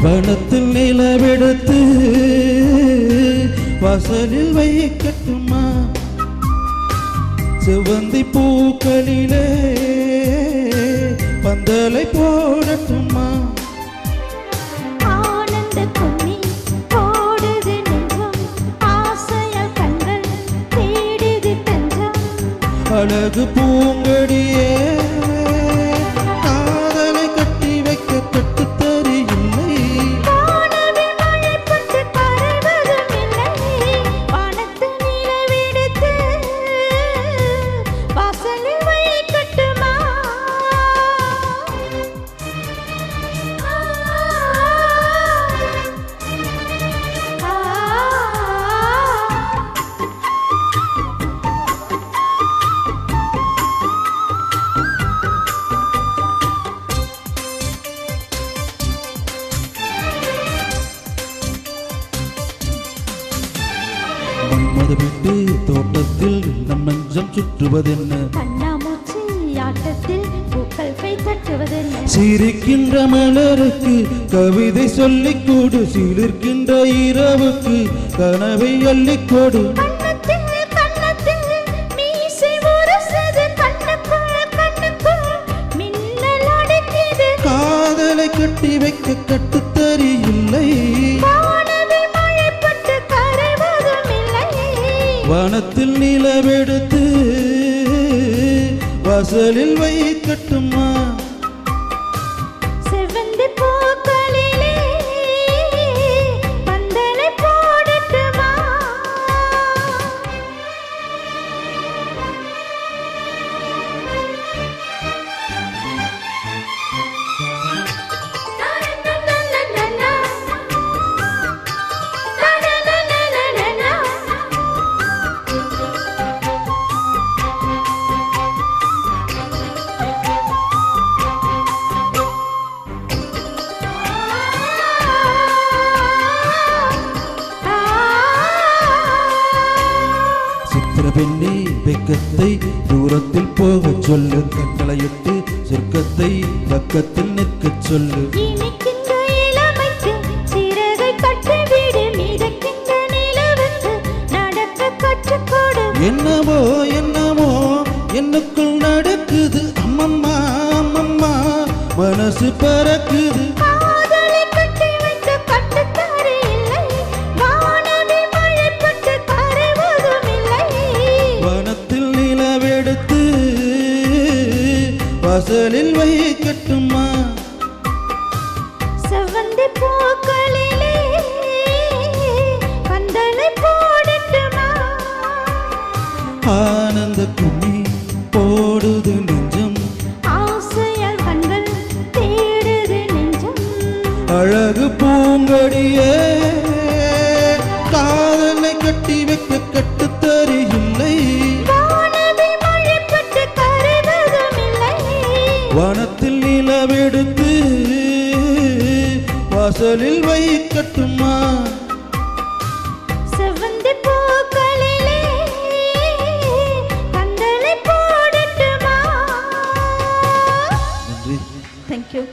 வனத்தில் நிலவெடுத்து வாசலில் வைக்கட்டுமா? செவ்வந்தி பூக்களிலே பந்தலை போடட்டுமா? ஆனந்த கும்மி போடுது நெஞ்சம், ஆசையால் கண்கள் தேடுது தஞ்சம். அழகு பூங்கடியே காதலை கட்டி வைக்க கட்டுத்தறி இல்லை. வானவில் மழைப்பட்டு கரைவதும் இல்லை. வானத்து நிலவெடுத்து வாசலில் வைக்கட்டுமா? மன்மத விட்டு தோட்டத்தில் நம் நெஞ்சம் சுற்றுவதென்ன? கண்ணாமூச்சி ஆட்டத்தில் பூக்கள் கை தட்டுவதென்ன? சிரிக்கின்ற மலருக்கு கவிதை சொல்லிக் கொடு, சிலிர்க்கின்ற இரவுக்கு கனவை அள்ளிக் கொடு. கண்ணத்தில் கண்ணத்தில் மீசை முரசுது, கண்ணுக்குள் மின்னல் அடிக்குது. காதலை கட்டி வைக்க கட்டுத்தறி இல்லை. வானவில் மழைப்பட்டு கரைவதும் இல்லை. வனத்தில் நிலவெடுத்து வாசலில் வைக்கட்டுமா? செவ்வந்தி பூக்களிலே பந்தலை போடட்டுமா? சித்திர பெண்ணே வெக்கத்தை தூரத்தில் போகச் சொல்லு, கட்டளையிட்டு சொர்க்கத்தை பக்கத்தில் நிற்கச் சொல்லு. இனிக்கின்ற இளமைக்கு சிறகை கட்டிவிடு, மிதக்கின்ற நிலவுக்கு நடக்க கற்றுக்கொடு. என்னவோ என்னவோ என்னுக்குள் நடக்குது, அம்மம்மா அம்மம்மா மனசு பறக்குது. காதலை கட்டி வைக்க கட்டுத்தறி இல்லை. வானவில் மழைப்பட்டு கரைவதும் இல்லை. வனத்தில் நிலவெடுத்து வாசலில் வைக்கட்டுமா? செவ்வந்தி பூக்களிலே பந்தலை போடட்டுமா? ஆனந்த கும்மி போடுது நெஞ்சம், ஆசையால் கண்கள் தேடுது நெஞ்சம். அழகு பூங்கடியே காதலை கட்டி வைக்க கட்டுத்தறி இல்லை. வானவில் மழைப்பட்டு கரைவதும் இல்லை. வனத்தில் நிலவெடுத்து வாசலில் வைக்கட்டுமா? செவ்வந்தி பூக்களிலே பந்தலை போடட்டுமா? நன்றி. Thank you.